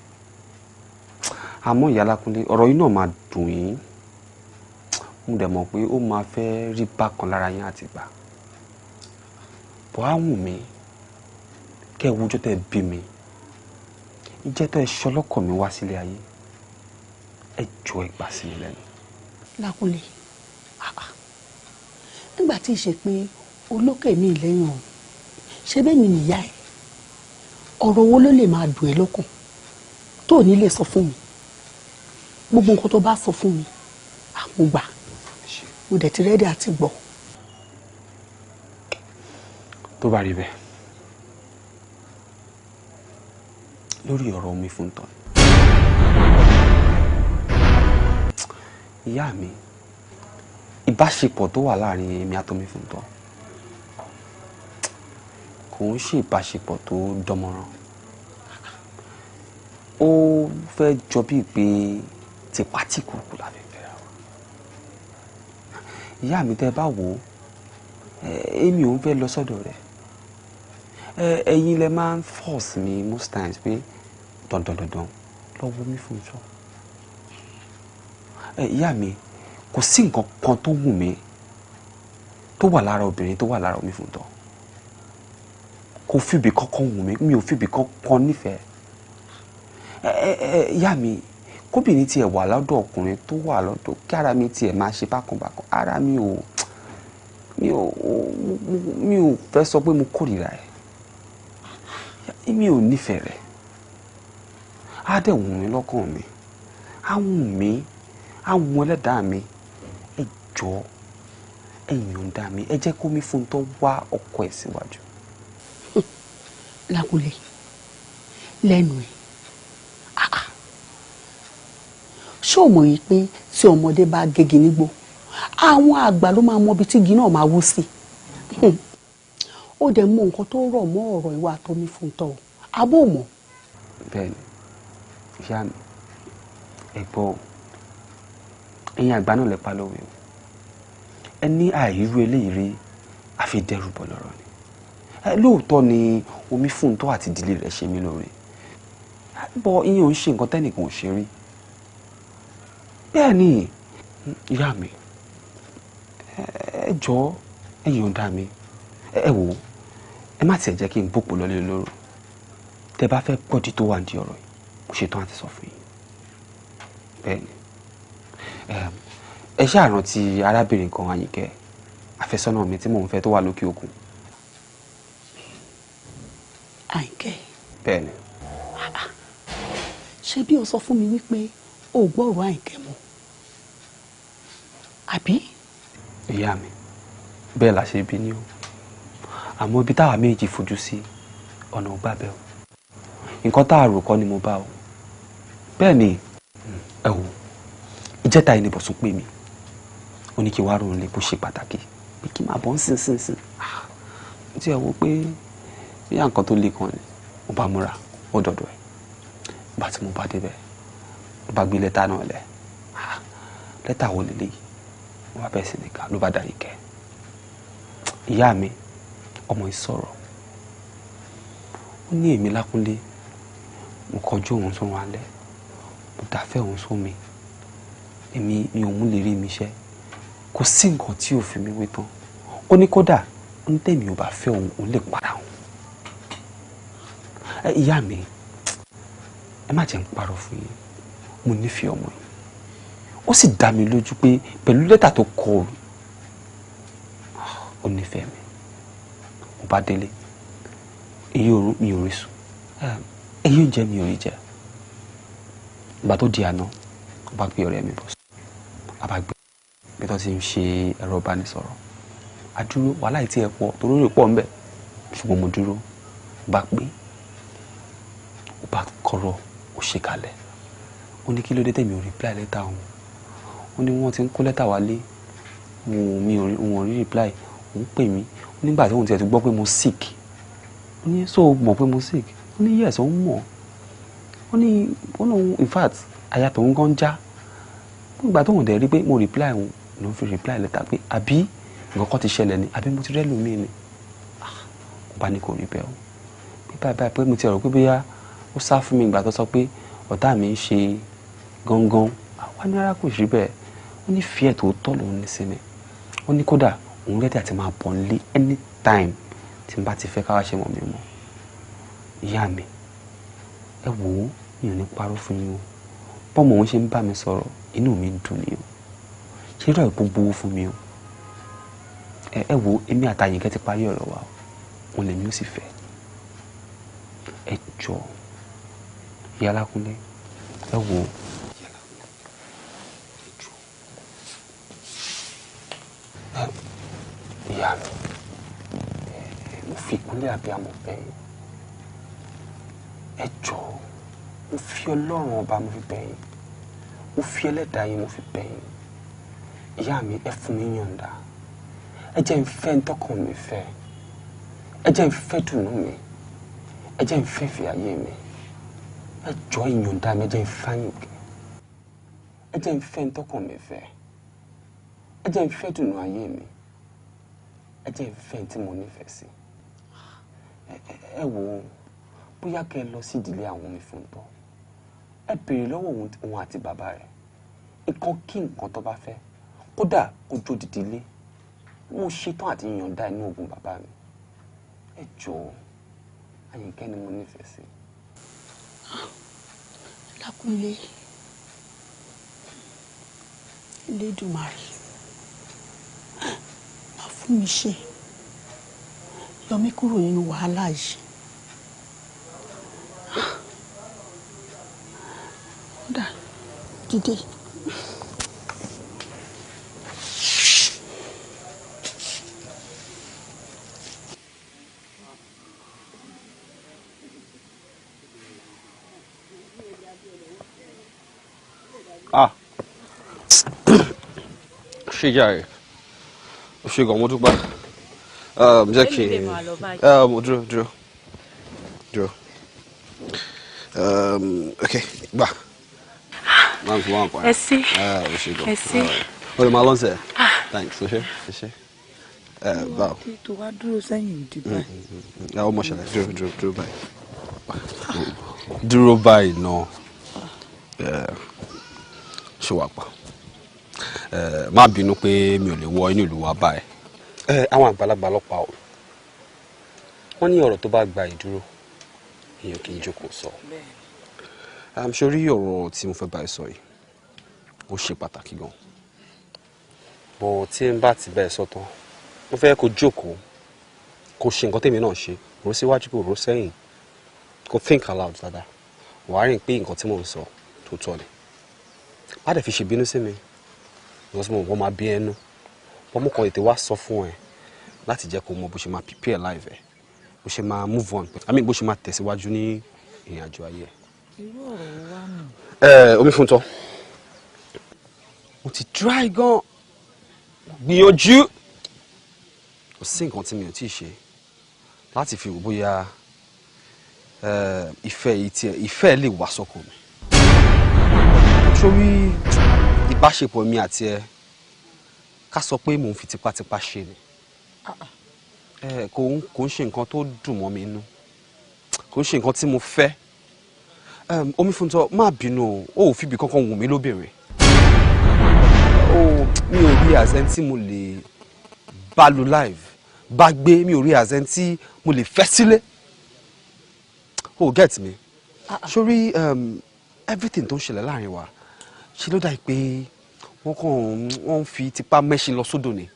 Àmọ́ Ìyá Lákúnlé, ọ̀rọ̀ yìí náà máa dùn yín. Mo dẹ̀ mọ̀ pé ó máa fẹ́ rí bákan lára yín àti gbà. Bọ́ á wù mí kẹ́ ẹ wújọ́ tẹ́ bí mi. Ìjẹ́ tó ẹ ṣọlọ́kọ̀ mi wá sílé ayé. Ẹ jọ ẹ gbà sí mi lẹ́nu. Lákúnlé, nígbà tí ì ṣe pé olókè mi lẹ́yìn ọ̀hún, ṣé bẹ́ẹ̀ mi nìyá ẹ̀? Ọ̀rọ̀ wo ló lè máa dùn ẹ́ lọ́kàn tó ò ní lè sọ fún mi? Gbogbo nǹkan tó bá sọ fún mi, mo gbà, mo dẹ̀ ti rẹ́dí àti gbọ́. Tó bá rí bẹ́ẹ̀, lórí ọ̀rọ̀ omi fún tán. Ìyá mi, ìbáṣepọ̀ tó wà láàrin èmi àtomi fún tán kò ń ṣe ìbáṣepọ̀ tó dánmọ́rán. Ó fẹ́ jọ bíi pé tipátìkùkù la fi fẹ́ra wa. Ìyá mi, tẹ́ bá wò ó, èmi ò ń fẹ́ lọ sọ́dọ̀ rẹ̀. Ẹ̀yin lẹ máa ń force mi most times pé dandandandan lọ́wọ́ mi fún ìjọ. Ìyá mi, kò sí nǹkan kan tó wù mí tó wà lára obìnrin tó wà lára omi fún tán. Kò fìbí kankan wù mí, mi ò fìbí kankan nífẹ̀ẹ́. Ìyá mi, kóbìnrin tiẹ̀ wà lọ́dọ̀ ọkùnrin tó wà lọ́dọ̀, kí ara mi tiẹ̀ máa ṣe bákanbákan, ara mi ò fẹ́ sọ pé mo kórìíra ẹ̀. Mi ò nífẹ̀ẹ́ rẹ̀. Á dẹ̀ wù mí lọ́kàn mi, á wù mí, á wù ẹlẹ́dàá mi. Ẹ jọ̀ọ́, ẹ yọ̀ǹda mi, ẹ jẹ́ kó mi fún tó wá ọkọ ẹ̀ síwájú. Lákúnlé, lẹ́nu ẹ̀, ṣé o mọ̀ yìí pé tí ọmọdé bá gégi nígbó, àwọn àgbà ló máa mọ ibi tí igi náà máa wú sí? Ó dẹ̀ mọ nǹkan tó rọ̀ mọ́ ọ̀rọ̀ ìwà àtọ́mí fún tọ́ abó mọ̀. Bẹ́ẹ̀ni, ìyá mi, ẹ gbọ́, ẹ̀yin àgbà náà lẹ pa lówe o. Ẹ ní àìrú eléyìí rí àfi dẹ́rù bọ̀ lọ́rọ̀ ni. lóòótọ́ ni omi fún tó àti ìdílé rẹ̀ ṣe mí lóore bọ́ ìyẹn ò ń ṣe nǹkan tẹ́nìkan ò ṣe rí bẹ́ẹ̀ ni ìyá mi ẹ jọ̀ọ́ ẹ yọ̀ǹda mi ẹ wò ẹ má tiẹ̀ jẹ́ kí n bòpò lọ́lé lóru tẹ́ bá fẹ́ pọ̀jù tó wà ní ọ̀rọ̀ yìí mo ṣetán àti sọ fún yín bẹ́ẹ̀ ni ẹ ṣáà rántí arábìnrin kan Àyìnkẹ́ àfẹ́sọ́nà mi tí mò ń fẹ́ tó wà lókè òkun. Àyìnkẹ́. bẹ́ẹ̀ ni. ṣé bí o sọ fún mi wípé o ò gbọ́rọ̀ Àyìnkẹ́ mọ́ àbí. ìyá mi bẹ́ẹ̀ la ṣe bí ní o àmọ́ ibi táwa méjì fojú sí ọ̀nà ò gbà bẹ́ẹ̀ o nǹkan tá a rò kọ́ ni mo bá o bẹ́ẹ̀ ni ẹ wò ìjẹta yìí ni Bọ̀sún pè mí ó ní kí wàá ròhun lè bó ṣe pàtàkì pé kí n máa bọ́ ń sìn mo ti ẹ̀ wò pé bí nǹkan tó le kan ni mo bá múra ó dọ̀dọ̀ ẹ̀ bá tí mo bá débẹ̀ ló bá gbé lẹ́tà náà lẹ̀ lẹ́tà wo lélẹ́yìí wọ́n bá bẹ̀rẹ̀ sí ní ká ló bá darí kẹ́ ìyá mi ọmọ ìsọ̀rọ̀ ó ní èmi Lákúnlé mo kọjú òun sórun alẹ́ mo dáfẹ́ òun sómi èmi mi ò mú lè rí mi iṣẹ́ kò sí nǹkan tí ò fi mi wé tán ó ní kódà ó ní tèmi ò bá fẹ́ òun òun lè para òun ìyá mi ẹ má jẹ́ ń parọ́ fún yín mo nífẹ̀ẹ́ ọmọ yìí ó sì dá mi lójú pé pẹ̀lú lẹ́tà tó kọ òru ó nífẹ̀ẹ́ mi mo bá délé èyí òru mi ò rí sùn èyí oúnjẹ mi ò rí jẹ ìgbà tó di àná ó bá gbé ọ̀rẹ́ mi bọ̀ sí a bá gbé bí tó ti ń ṣe ẹ̀rọ ìbánisọ̀rọ̀ àdúró wàhálà ìtì ẹ̀ pọ̀ torí rè pọ̀ ń bẹ̀ ṣùgbọ́n mo dúró bá pé ó bá kọ̀rọ̀ ó ṣe kalẹ̀ ó ní kí ló dé tèmi ò reply lẹ́tà òun ó ní wọ́n ti ń kó lẹ́tà wálé òun ò rí reply òun pè mí nígbà tí òun ti ẹ̀ ti gbọ́ pé mo sick ó ní so mọ̀ pé mo sick ó ní yes òun mọ̀ ó ní in fact àyà tòun gan já nígbà tóun dẹ̀ rí pé mo reply òun ló ń fi reply lẹ́tà pé àbí nǹkan kan ti ṣẹlẹ̀ ni àbí mo ti rẹ́ lómi ni ó bá ní kò rí bẹ́ẹ̀ o pé báyìí pé mo ti rò pé bóyá ó sá fún mi ìgbà tó sọ pé ọ̀tá mi ń ṣe gangan àwa ní ara kò sí bẹ́ẹ̀ ó ní fíẹ̀ tó tọ́ lòun ní sí mi ó ní kódà òun rẹ́dí àti máa bọ̀ nílé anytime tí n bá ti fẹ́ káwá ṣe mọ̀ mi mọ́ ìyá mi ẹ wò ó mi ò ní parọ́ fún yín o bọ́mọ òun ṣe ń bá mi sọ̀rọ̀ inú mi ń dùn ni o ṣé rẹ̀ gbogbo owó fún mi o ẹ wò ó èmi àtàyìnkẹ́ ti parí ọ̀rọ̀ wa o òun lèmi ó sì fẹ́ ẹ jọ ìyá Lákúnlé ẹ wò ó ìyá mi mo fi ìkúnlẹ̀ abiyamọ bẹ́ẹ̀ ẹ jọ mo fi Ọlọ́run ọba mo fi bẹ̀ yín mo fi Ẹlẹ́dàá yín mo fi bẹ̀ yín ìyá mi ẹ fún mi yọ̀ǹda ẹ jẹ́ n fẹ́ ń tọkàn mi fẹ́ ẹ jẹ́ n fẹ́ dùnú mi ẹ jẹ́ n fẹ́ fi ayé mi ẹ jọ ìyọ̀ǹda mi ẹ jẹ́ n fáyìn kẹ ẹ jẹ́ n fẹ́ ń tọkàn mi fẹ́ ẹ jẹ́ n fẹ́ dùnú ayé mi ẹ jẹ́ n fẹ́ tí mo nífẹ̀ẹ́ sí ẹ wò ó bóyá kẹ́ ẹ lọ sí ìdílé àwọn Omifuntan ẹ béèrè lọ́wọ́ òun àti bàbá rẹ̀ nǹkan kí nǹkan tó bá fẹ́ kódà kó jó dìde ilé mo ṣetán àti yọ̀ǹda inú ogun bàbá mi ẹ jọ̀ọ́ Àyìnkẹ́ ni mo nífẹ̀ẹ́ sí. Lákúnlé Elédùmarè má fún mi ṣe yọ mí kúrò nínú wàhálà yìí. Kódà dìde. Ṣé jàre ó ṣe gan mo dúpẹ́ jẹ́ kí mo dúró ok gbà máa ń fi wọ́n pa ẹ sí ó ṣe gan ẹ sí ó lè máa lọ́sẹ̀ thanks ó ṣe. báwo. kí tó wá dúró sẹ́yìn ìdí báyìí. ọmọ ṣẹlẹ̀ dúró báyìí. Dúró báyìí náà. Ṣé wàá pa? Má bínú pé mi ò lè wọ inú ìlú wa báyìí. Àwọn àgbàlagbà ló pa ọ́. Wọ́n ní ọ̀rọ̀ tó bá gba ìdúró èèyàn kì í jókòó sọ. Sórí ọ̀rọ̀ tí mo fẹ́ bá ẹ sọ yìí ó ṣe pàtàkì gan. Bọ̀ tí n bá ti bẹ́ẹ̀ sọ tán mo fẹ́ kó jókòó kó ṣe nǹkan tèmi náà ṣe rò síwájú kó rò sẹ́yìn kó think aloud dáadáa wàá rìn pé nǹkan tí mò ń sọ tó tọ́ ni. Má dẹ̀ fi ṣèbínú sí mi because mo máa bí ẹnu wọ́n mú kan ètè wá sọ fún ẹ láti jẹ́ kó mọ bó ṣe máa prepare life ẹ bó ṣe máa move on bó ṣe máa tẹ̀síwájú ní ìrìn àjò ayé ẹ. irú ọ̀rọ̀ wo wá nù. Omi fún tọ́ mo ti try gan gbìyànjú kò sí nǹkan tí mi ò tí ì ṣe láti fi wò bóyá ìfẹ́ lè wá sọ́kàn mi. Sórí ìbáṣepọ̀ mi àti ẹ ká sọ pé mò ń fi tipátipá ṣe ni kò ń ṣe nǹkan tó dùn mọ́ mi inú kò ń ṣe nǹkan tí mo fẹ́. Omi fún tọ́ má bínú o ò fìbí kankan wù mí lóbìnrin mi ò rí àzẹ́ tí mo lè bá lo live bá gbé mi ò rí àzẹ́ tí mo lè fẹ́ sílé o get me sórí everything tó ń ṣẹlẹ̀ láàrin wa ṣe ló dà pé wọ́n fi tipa mẹ́ṣin lọ sódò ni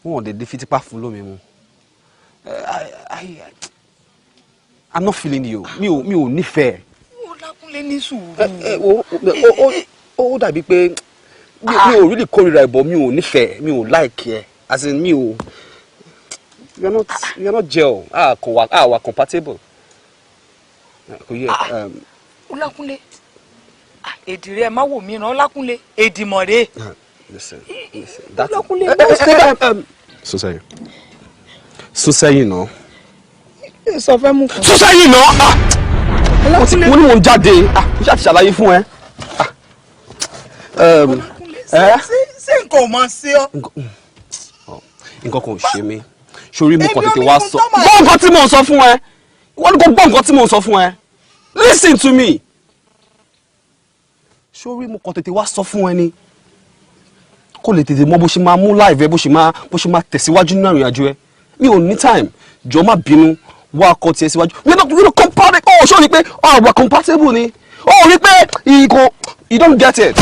wọ́n dẹ̀ fi tipa fún lómi mu I'm not feeling you mi ò nífẹ̀ẹ́. ó lákúnlé ní sùúrù. ó dàbí pé mi ò really kórìíra ìbọn mi ò nífẹ̀ẹ́ mi ò like ẹ as in mi ò we are not gel àwa compatible. Ọlákúnlé èdè rẹ má wò mí ràn Ọlákúnlé èdìmọ̀ rẹ. Ọlákúnlé sún sẹ́yìn náà. sọ fẹ́ mú kan. sún sẹ́yìn náà mo ní mò ń jáde mo ṣáà ti ṣàlàyé fún ẹ. ṣé nǹkan ò máa ṣe ọ́. nǹkan kan ò ṣe mí sórí mo kàn tètè wá sọ gbọ́ nǹkan tí mò ń sọ fún ẹ wọ́n ní kò gbọ́ nǹkan tí mò ń sọ fún ẹ listen to me sórí mo kàn tètè wá sọ fún ẹ ni kó lè tètè mọ bó ṣe máa mú live ẹ bó ṣe máa tẹ̀síwájú nínú ìrìn àjò ẹ mi ò ní time jọ má bínú wá ọkọ tiẹ̀ síwájú we don't compare ọ ṣó rí pé ọ̀rọ̀ compatible ni ó rí pé you don't get it.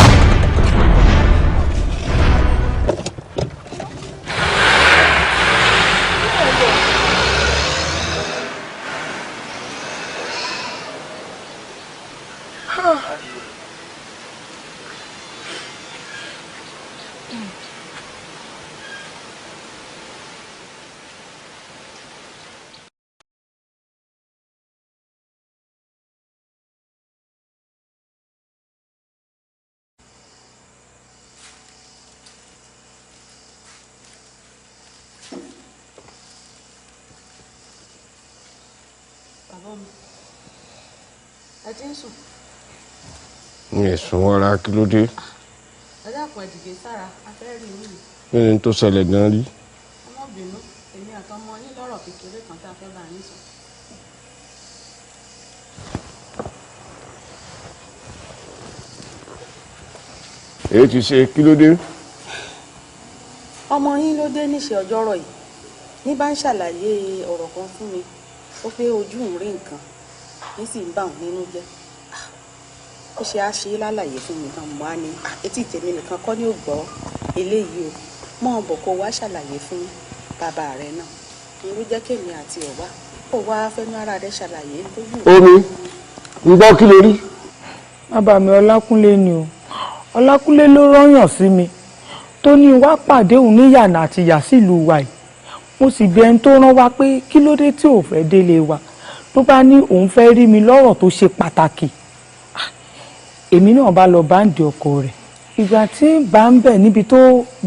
mi ì sùn wọra kí ló dé. ẹ dákun ẹ dìde sára afẹ́rẹ́ mi. kí ni tó ṣẹlẹ̀ gan rí. ọmọbìnrin èmi àtọmọ yín lọ́rọ̀ kékeré kan tá a fẹ́ bá yín sọ. èyí ti ṣe kí ló dé. ọmọ yín ló dé níṣẹ́ ọjọ́rọ̀ yìí ní bá ń ṣàlàyé ọ̀rọ̀ kan fún mi ó pé ojú ń rí nǹkan ní sì ń bà wọ́n nínú jẹ́ ó ṣe á ṣe lálàyé fún mi kan mọ́ á ní etí tèmi nìkan kọ́ ní ò gbọ́ eléyìí o mọ́ ọ bọ̀ kó wá ṣàlàyé fún bàbá rẹ náà irú jẹ́ kémi àti ọ̀wá kó wá fẹ́nu ara rẹ ṣàlàyé lójú. omi ń gbọ́ kí ló rí. bàbá mi Ọlákúnlé ni o Ọlákúnlé ló rányàn sí mi tó ní wá pàdé òun ní yànà àti yà sílùú wa yìí mo sì bi ẹni tó rán wa pé kí ló dé tí ò fẹ́ délé wa ló bá ní òun fẹ́ rí mi lọ́rọ̀ tó ṣe pàtàkì èmi náà bá lọ báǹdì ọkọ rẹ̀ ìgbà tí bá ń bẹ̀ níbi tó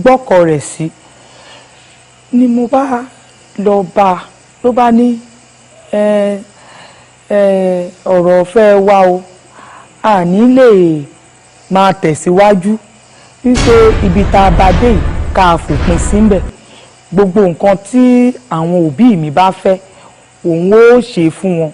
gbọ́kọ rẹ̀ sí ni mo bá lọ bá a ló bá ní ọ̀rọ̀ ọ̀fẹ́ wa o àní lè máa tẹ̀síwájú wípé ibi tá a bá dé yìí ká fòpin síbẹ̀ gbogbo nǹkan tí àwọn òbí mi bá fẹ́ òun ó ṣe fún wọn